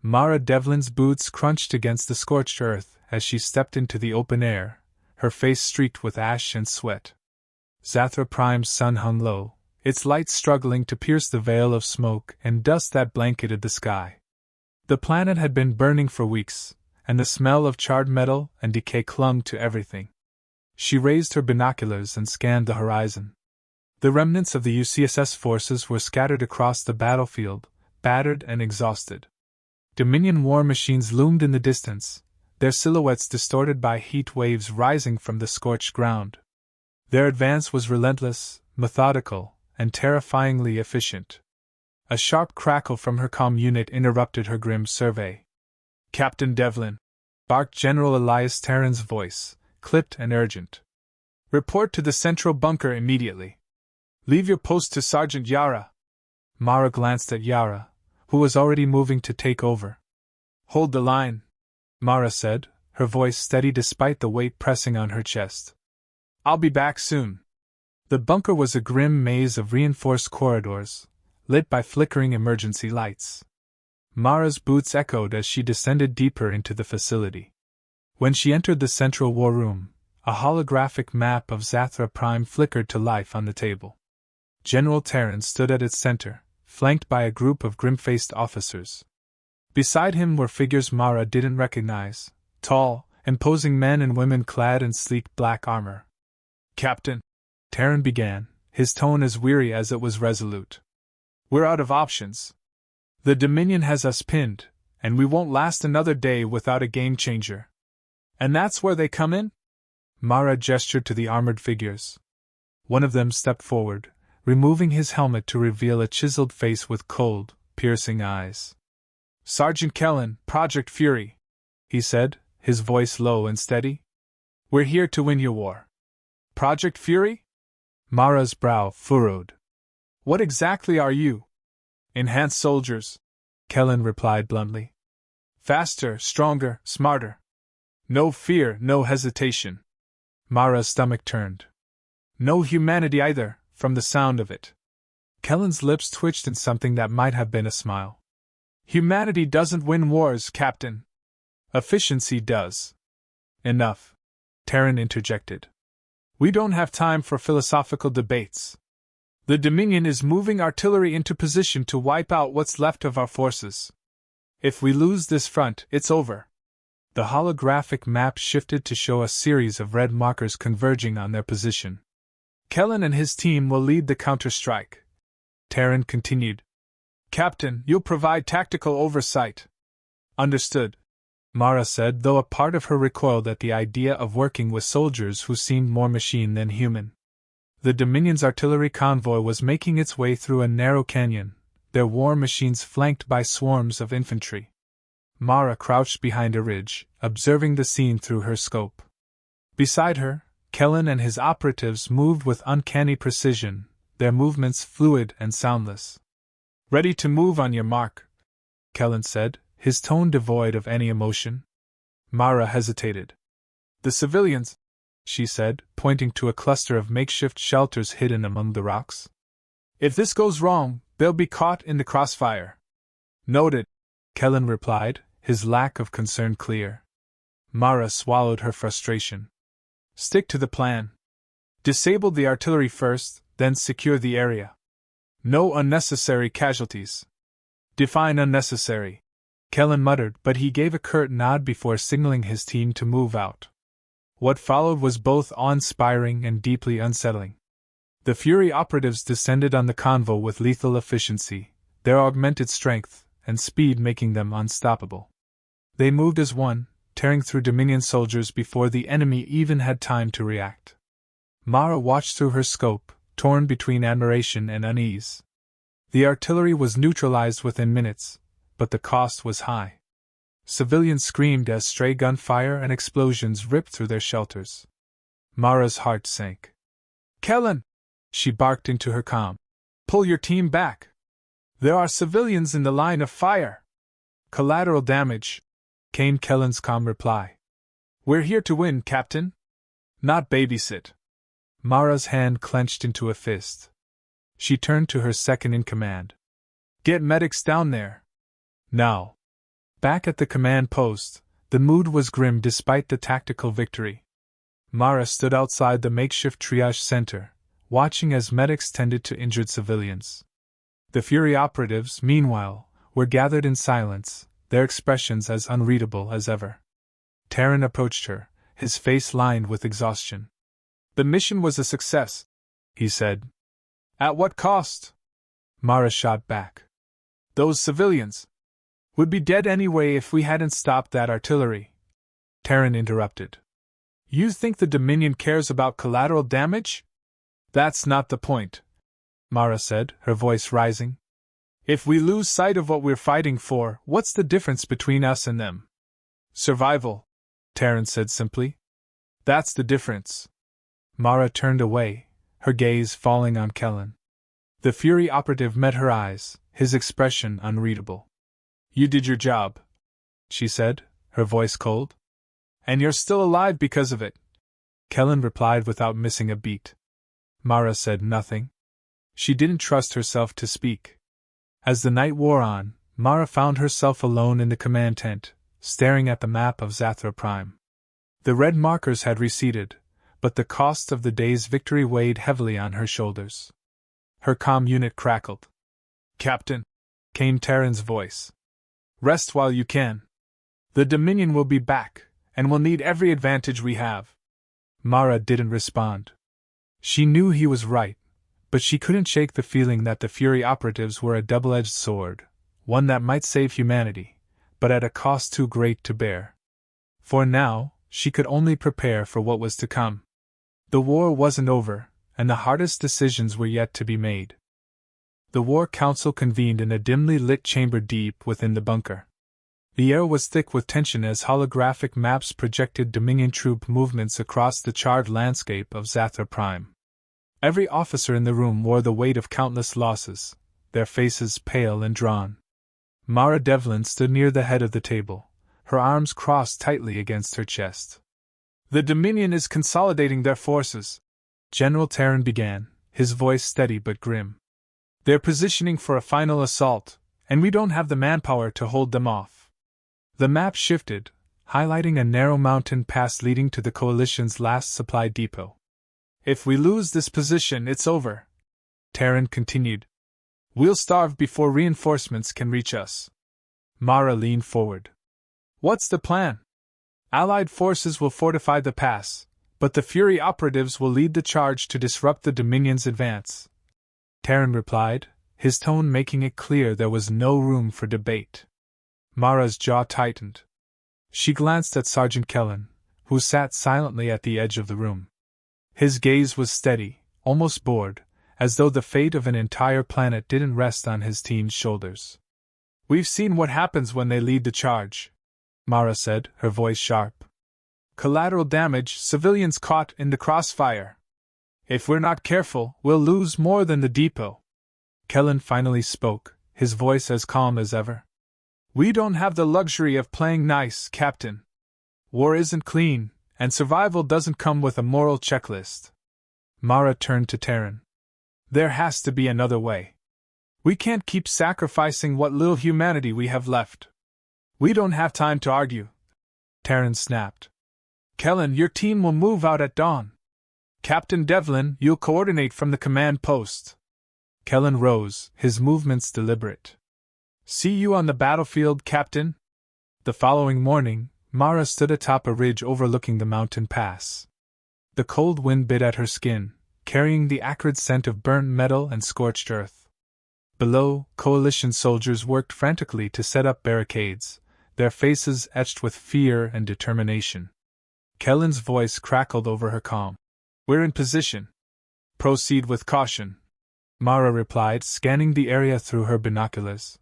Mara Devlin's boots crunched against the scorched earth as she stepped into the open air, her face streaked with ash and sweat. Zathra Prime's sun hung low, its light struggling to pierce the veil of smoke and dust that blanketed the sky. The planet had been burning for weeks, and the smell of charred metal and decay clung to everything. She raised her binoculars and scanned the horizon. The remnants of the UCSS forces were scattered across the battlefield, battered and exhausted. Dominion war machines loomed in the distance, their silhouettes distorted by heat waves rising from the scorched ground. Their advance was relentless, methodical, and terrifyingly efficient. A sharp crackle from her comm unit interrupted her grim survey. "Captain Devlin," barked General Elias Terran's voice, clipped and urgent. "Report to the central bunker immediately. Leave your post to Sergeant Yara." Mara glanced at Yara, who was already moving to take over. "Hold the line," Mara said, her voice steady despite the weight pressing on her chest. "I'll be back soon." The bunker was a grim maze of reinforced corridors, lit by flickering emergency lights. Mara's boots echoed as she descended deeper into the facility. When she entered the central war room, a holographic map of Zathra Prime flickered to life on the table. General Terran stood at its center, flanked by a group of grim-faced officers. Beside him were figures Mara didn't recognize, tall, imposing men and women clad in sleek black armor. "Captain," Terran began, his tone as weary as it was resolute. "We're out of options. The Dominion has us pinned, and we won't last another day without a game-changer." "And that's where they come in?" Mara gestured to the armored figures. One of them stepped forward, removing his helmet to reveal a chiseled face with cold, piercing eyes. "Sergeant Kellen, Project Fury," he said, his voice low and steady. "We're here to win your war." "Project Fury?" Mara's brow furrowed. "What exactly are you?" "Enhanced soldiers," Kellen replied bluntly. "Faster, stronger, smarter. No fear, no hesitation." Mara's stomach turned. "No humanity either, from the sound of it." Kellen's lips twitched in something that might have been a smile. "Humanity doesn't win wars, Captain. Efficiency does." "Enough," Terran interjected. "We don't have time for philosophical debates. The Dominion is moving artillery into position to wipe out what's left of our forces. If we lose this front, it's over." The holographic map shifted to show a series of red markers converging on their position. "Kellen and his team will lead the counter-strike," Terran continued. "Captain, you'll provide tactical oversight." "Understood," Mara said, though a part of her recoiled at the idea of working with soldiers who seemed more machine than human. The Dominion's artillery convoy was making its way through a narrow canyon, their war machines flanked by swarms of infantry. Mara crouched behind a ridge, observing the scene through her scope. Beside her, Kellen and his operatives moved with uncanny precision, their movements fluid and soundless. "Ready to move on your mark," Kellen said, his tone devoid of any emotion. Mara hesitated. "The civilians," she said, pointing to a cluster of makeshift shelters hidden among the rocks. "If this goes wrong, they'll be caught in the crossfire." "Noted," Kellen replied, his lack of concern clear. Mara swallowed her frustration. "Stick to the plan. Disable the artillery first, then secure the area. No unnecessary casualties." "Define unnecessary," Kellen muttered, but he gave a curt nod before signaling his team to move out. What followed was both awe-inspiring and deeply unsettling. The Fury operatives descended on the convoy with lethal efficiency, their augmented strength and speed making them unstoppable. They moved as one, tearing through Dominion soldiers before the enemy even had time to react. Mara watched through her scope, torn between admiration and unease. The artillery was neutralized within minutes, but the cost was high. Civilians screamed as stray gunfire and explosions ripped through their shelters. Mara's heart sank. "Kellen!" she barked into her comm. "Pull your team back! There are civilians in the line of fire!" "Collateral damage," came Kellen's calm reply. "We're here to win, Captain. Not babysit." Mara's hand clenched into a fist. She turned to her second-in-command. "Get medics down there. Now." Back at the command post, the mood was grim despite the tactical victory. Mara stood outside the makeshift triage center, watching as medics tended to injured civilians. The Fury operatives, meanwhile, were gathered in silence, their expressions as unreadable as ever. Terran approached her, his face lined with exhaustion. "The mission was a success," he said. "At what cost?" Mara shot back. "Those civilians would be dead anyway if we hadn't stopped that artillery," Terran interrupted. "You think the Dominion cares about collateral damage?" "That's not the point," Mara said, her voice rising. "If we lose sight of what we're fighting for, what's the difference between us and them?" "Survival," Terran said simply. "That's the difference." Mara turned away, her gaze falling on Kellen. The Fury operative met her eyes, his expression unreadable. "You did your job," she said, her voice cold. "And you're still alive because of it," Kellen replied without missing a beat. Mara said nothing. She didn't trust herself to speak. As the night wore on, Mara found herself alone in the command tent, staring at the map of Zathra Prime. The red markers had receded, but the cost of the day's victory weighed heavily on her shoulders. Her comm unit crackled. "Captain," came Terran's voice. "Rest while you can. The Dominion will be back, and will need every advantage we have." Mara didn't respond. She knew he was right, but she couldn't shake the feeling that the Fury operatives were a double-edged sword, one that might save humanity, but at a cost too great to bear. For now, she could only prepare for what was to come. The war wasn't over, and the hardest decisions were yet to be made. The War Council convened in a dimly lit chamber deep within the bunker. The air was thick with tension as holographic maps projected Dominion troop movements across the charred landscape of Zathra Prime. Every officer in the room wore the weight of countless losses, their faces pale and drawn. Mara Devlin stood near the head of the table, her arms crossed tightly against her chest. "The Dominion is consolidating their forces," General Terran began, his voice steady but grim. "They're positioning for a final assault, and we don't have the manpower to hold them off." The map shifted, highlighting a narrow mountain pass leading to the Coalition's last supply depot. "If we lose this position, it's over," Terran continued. "We'll starve before reinforcements can reach us." Mara leaned forward. "What's the plan?" "Allied forces will fortify the pass, but the Fury operatives will lead the charge to disrupt the Dominion's advance," Terran replied, his tone making it clear there was no room for debate. Mara's jaw tightened. She glanced at Sergeant Kellen, who sat silently at the edge of the room. His gaze was steady, almost bored, as though the fate of an entire planet didn't rest on his team's shoulders. "We've seen what happens when they lead the charge," Mara said, her voice sharp. "Collateral damage, civilians caught in the crossfire. If we're not careful, we'll lose more than the depot." Kellen finally spoke, his voice as calm as ever. "We don't have the luxury of playing nice, Captain. War isn't clean, and survival doesn't come with a moral checklist." Mara turned to Terran. "There has to be another way. We can't keep sacrificing what little humanity we have left." "We don't have time to argue," Terran snapped. "Kellen, your team will move out at dawn. Captain Devlin, you'll coordinate from the command post." Kellen rose, his movements deliberate. "See you on the battlefield, Captain." The following morning, Mara stood atop a ridge overlooking the mountain pass. The cold wind bit at her skin, carrying the acrid scent of burnt metal and scorched earth. Below, Coalition soldiers worked frantically to set up barricades, their faces etched with fear and determination. Kellen's voice crackled over her calm. "We're in position. Proceed with caution," Mara replied, scanning the area through her binoculars.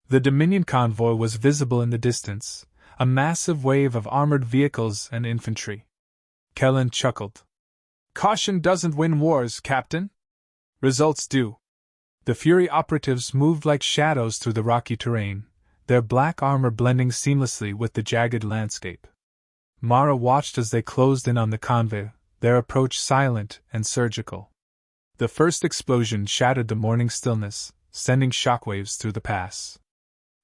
The Dominion convoy was visible in the distance, a massive wave of armored vehicles and infantry. Kellen chuckled. "Caution doesn't win wars, Captain. Results do." The Fury operatives moved like shadows through the rocky terrain, their black armor blending seamlessly with the jagged landscape. Mara watched as they closed in on the convoy, their approach silent and surgical. The first explosion shattered the morning stillness, sending shockwaves through the pass.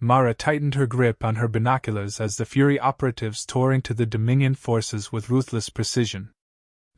Mara tightened her grip on her binoculars as the Fury operatives tore into the Dominion forces with ruthless precision.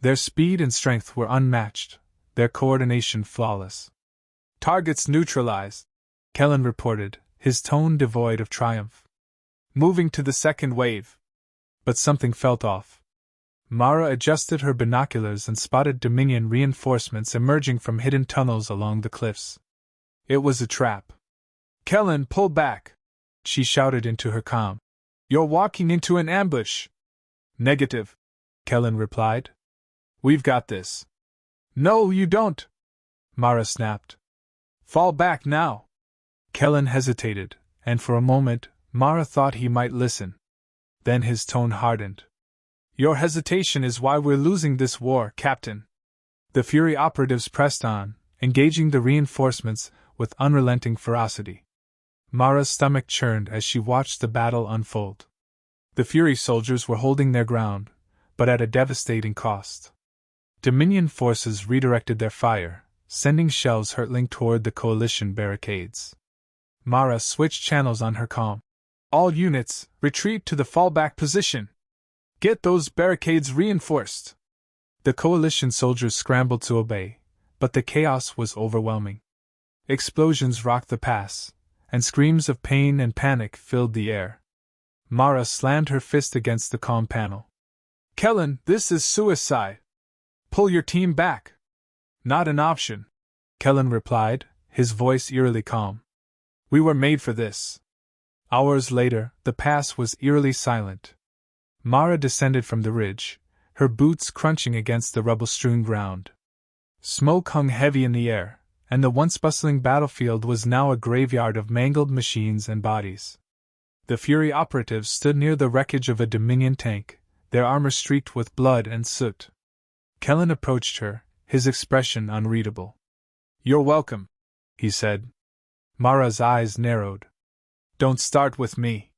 Their speed and strength were unmatched, their coordination flawless. "Targets neutralized," Kellen reported, his tone devoid of triumph. "Moving to the second wave." But something felt off. Mara adjusted her binoculars and spotted Dominion reinforcements emerging from hidden tunnels along the cliffs. It was a trap. "Kellen, pull back!" she shouted into her comm. "You're walking into an ambush." "Negative," Kellen replied. "We've got this." "No, you don't," Mara snapped. "Fall back now." Kellen hesitated, and for a moment, Mara thought he might listen. Then his tone hardened. "Your hesitation is why we're losing this war, Captain." The Fury operatives pressed on, engaging the reinforcements with unrelenting ferocity. Mara's stomach churned as she watched the battle unfold. The Fury soldiers were holding their ground, but at a devastating cost. Dominion forces redirected their fire, sending shells hurtling toward the coalition barricades. Mara switched channels on her comm. "All units, retreat to the fallback position. Get those barricades reinforced." The coalition soldiers scrambled to obey, but the chaos was overwhelming. Explosions rocked the pass, and screams of pain and panic filled the air. Mara slammed her fist against the comm panel. "Kellen, this is suicide. Pull your team back." "Not an option," Kellen replied, his voice eerily calm. "We were made for this." Hours later, the pass was eerily silent. Mara descended from the ridge, her boots crunching against the rubble-strewn ground. Smoke hung heavy in the air, and the once bustling battlefield was now a graveyard of mangled machines and bodies. The Fury operatives stood near the wreckage of a Dominion tank, their armor streaked with blood and soot. Kellen approached her, his expression unreadable. "You're welcome," he said. Mara's eyes narrowed. "Don't start with me.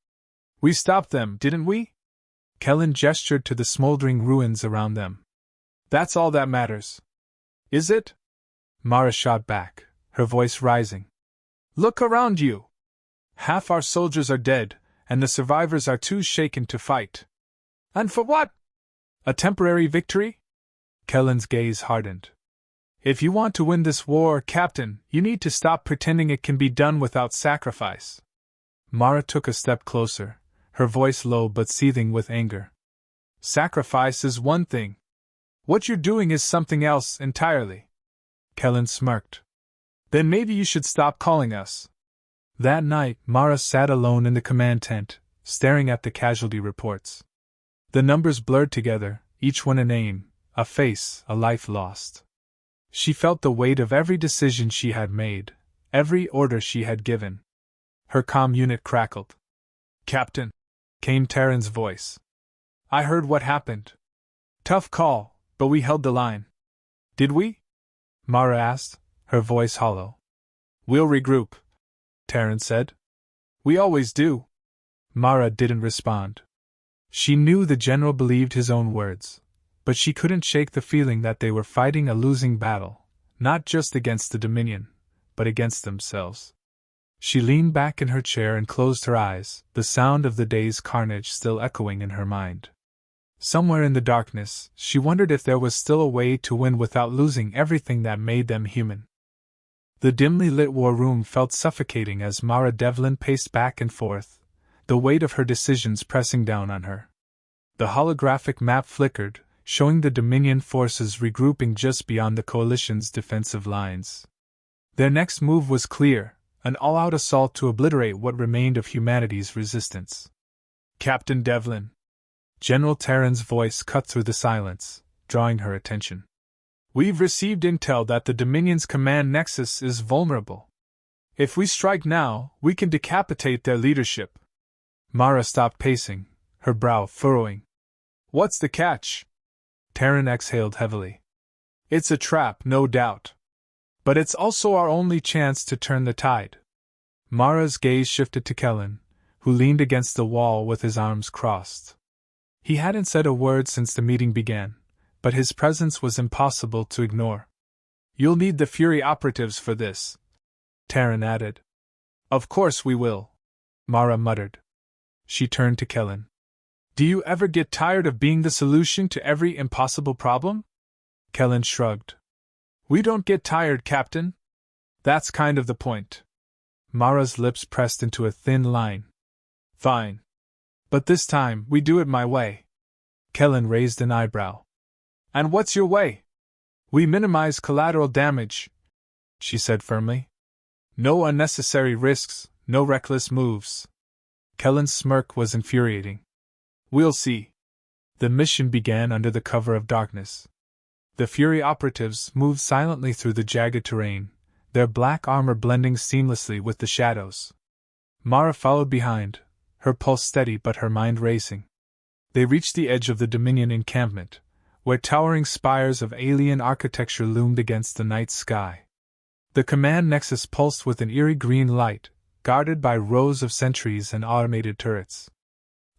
We stopped them, didn't we?" Kellen gestured to the smoldering ruins around them. "That's all that matters." "Is it?" Mara shot back, her voice rising. "Look around you! Half our soldiers are dead, and the survivors are too shaken to fight." "And for what? A temporary victory?" Kellen's gaze hardened. "If you want to win this war, Captain, you need to stop pretending it can be done without sacrifice." Mara took a step closer, her voice low but seething with anger. "Sacrifice is one thing. What you're doing is something else entirely." Kellen smirked. "Then maybe you should stop calling us." That night, Mara sat alone in the command tent, staring at the casualty reports. The numbers blurred together, each one a name, a face, a life lost. She felt the weight of every decision she had made, every order she had given. Her comm unit crackled. "Captain," came Terran's voice. "I heard what happened. Tough call, but we held the line." "Did we?" Mara asked, her voice hollow. "We'll regroup," Terran said. "We always do." Mara didn't respond. She knew the general believed his own words, but she couldn't shake the feeling that they were fighting a losing battle, not just against the Dominion, but against themselves. She leaned back in her chair and closed her eyes, the sound of the day's carnage still echoing in her mind. Somewhere in the darkness, she wondered if there was still a way to win without losing everything that made them human. The dimly lit war room felt suffocating as Mara Devlin paced back and forth, the weight of her decisions pressing down on her. The holographic map flickered, showing the Dominion forces regrouping just beyond the Coalition's defensive lines. Their next move was clear, an all-out assault to obliterate what remained of humanity's resistance. "Captain Devlin." General Terran's voice cut through the silence, drawing her attention. "We've received intel that the Dominion's command nexus is vulnerable. If we strike now, we can decapitate their leadership." Mara stopped pacing, her brow furrowing. "What's the catch?" Terran exhaled heavily. "It's a trap, no doubt. But it's also our only chance to turn the tide." Mara's gaze shifted to Kellen, who leaned against the wall with his arms crossed. He hadn't said a word since the meeting began, but his presence was impossible to ignore. "You'll need the Fury operatives for this," Terran added. "Of course we will." Mara muttered. She turned to Kellen. Do you ever get tired of being the solution to every impossible problem? Kellen shrugged. We don't get tired, Captain. That's kind of the point. Mara's lips pressed into a thin line. Fine. But this time, we do it my way. Kellen raised an eyebrow. And what's your way? We minimize collateral damage, she said firmly. No unnecessary risks, no reckless moves. Kellen's smirk was infuriating. We'll see. The mission began under the cover of darkness. The Fury operatives moved silently through the jagged terrain, their black armor blending seamlessly with the shadows. Mara followed behind, her pulse steady but her mind racing. They reached the edge of the Dominion encampment, where towering spires of alien architecture loomed against the night sky. The command nexus pulsed with an eerie green light, guarded by rows of sentries and automated turrets.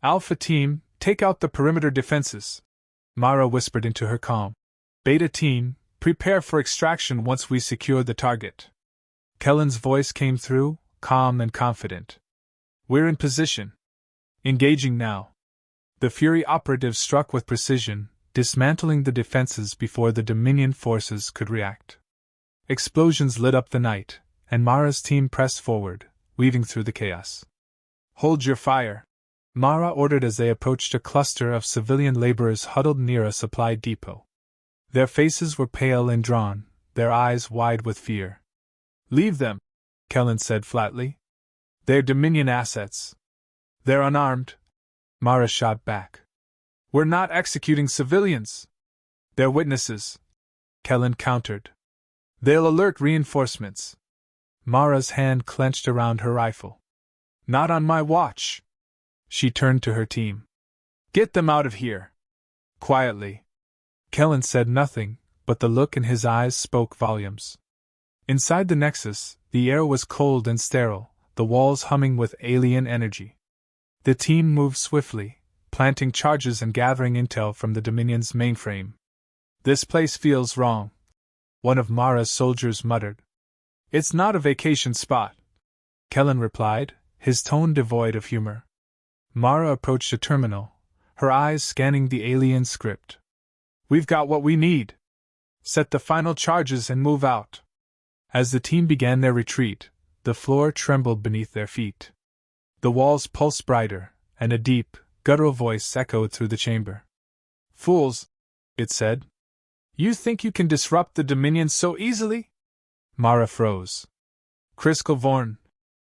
Alpha Team, take out the perimeter defenses, Mara whispered into her comm. Beta Team, prepare for extraction once we secure the target. Kellen's voice came through, calm and confident. We're in position. Engaging now. The Fury operatives struck with precision, dismantling the defenses before the Dominion forces could react. Explosions lit up the night, and Mara's team pressed forward, weaving through the chaos. Hold your fire, Mara ordered as they approached a cluster of civilian laborers huddled near a supply depot. Their faces were pale and drawn, their eyes wide with fear. Leave them, Kellen said flatly. They're Dominion assets. They're unarmed, Mara shot back. We're not executing civilians. They're witnesses, Kellen countered. They'll alert reinforcements. Mara's hand clenched around her rifle. Not on my watch. She turned to her team. Get them out of here. Quietly. Kellen said nothing, but the look in his eyes spoke volumes. Inside the Nexus, the air was cold and sterile, the walls humming with alien energy. The team moved swiftly, planting charges and gathering intel from the Dominion's mainframe. This place feels wrong, one of Mara's soldiers muttered. It's not a vacation spot, Kellen replied, his tone devoid of humor. Mara approached a terminal, her eyes scanning the alien script. We've got what we need. Set the final charges and move out. As the team began their retreat, the floor trembled beneath their feet. The walls pulsed brighter, and a deep, guttural voice echoed through the chamber. Fools, it said. You think you can disrupt the Dominion so easily? Mara froze. Criskel Vorn,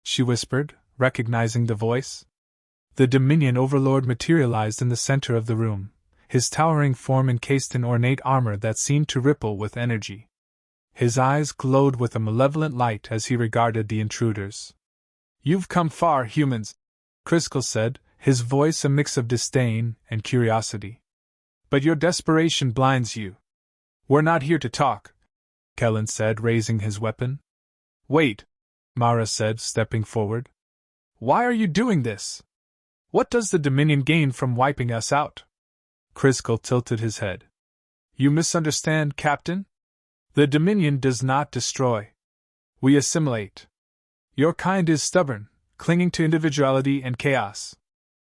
she whispered, recognizing the voice. The Dominion overlord materialized in the center of the room, his towering form encased in ornate armor that seemed to ripple with energy. His eyes glowed with a malevolent light as he regarded the intruders. You've come far, humans, Criskel said, his voice a mix of disdain and curiosity. But your desperation blinds you. We're not here to talk, Kellen said, raising his weapon. Wait, Mara said, stepping forward. Why are you doing this? What does the Dominion gain from wiping us out? Criskel tilted his head. You misunderstand, Captain. The Dominion does not destroy. We assimilate. Your kind is stubborn, clinging to individuality and chaos.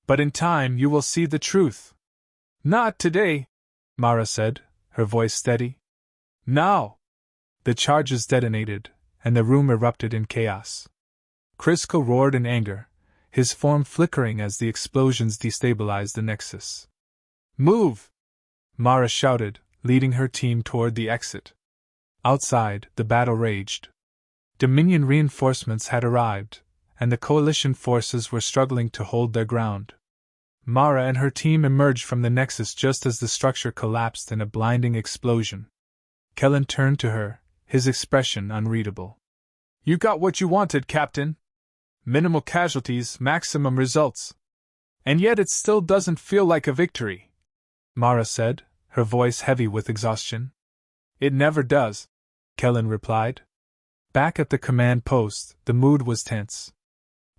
But in time you will see the truth. Not today, Mara said, her voice steady. Now! The charges detonated, and the room erupted in chaos. Criskel roared in anger, his form flickering as the explosions destabilized the Nexus. Move! Mara shouted, leading her team toward the exit. Outside, the battle raged. Dominion reinforcements had arrived, and the coalition forces were struggling to hold their ground. Mara and her team emerged from the Nexus just as the structure collapsed in a blinding explosion. Kellen turned to her, his expression unreadable. You got what you wanted, Captain. Minimal casualties, maximum results. And yet it still doesn't feel like a victory, Mara said, her voice heavy with exhaustion. It never does, Kellen replied. Back at the command post, the mood was tense.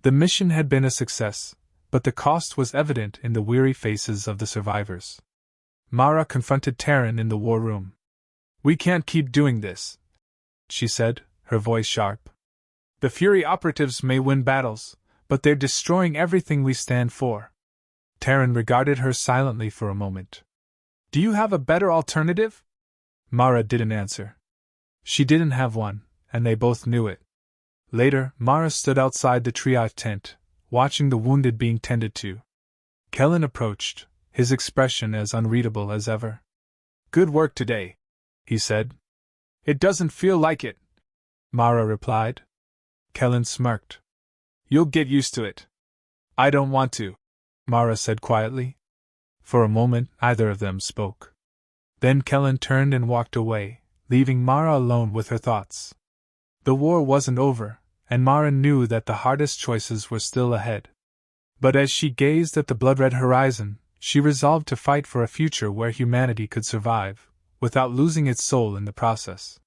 The mission had been a success, but the cost was evident in the weary faces of the survivors. Mara confronted Terran in the war room. We can't keep doing this, she said, her voice sharp. The Fury operatives may win battles, but they're destroying everything we stand for. Taryn regarded her silently for a moment. Do you have a better alternative? Mara didn't answer. She didn't have one, and they both knew it. Later, Mara stood outside the triage tent, watching the wounded being tended to. Kellen approached, his expression as unreadable as ever. Good work today, he said. It doesn't feel like it, Mara replied. Kellen smirked. You'll get used to it. I don't want to, Mara said quietly. For a moment, neither of them spoke. Then Kellen turned and walked away, leaving Mara alone with her thoughts. The war wasn't over, and Mara knew that the hardest choices were still ahead. But as she gazed at the blood-red horizon, she resolved to fight for a future where humanity could survive, without losing its soul in the process.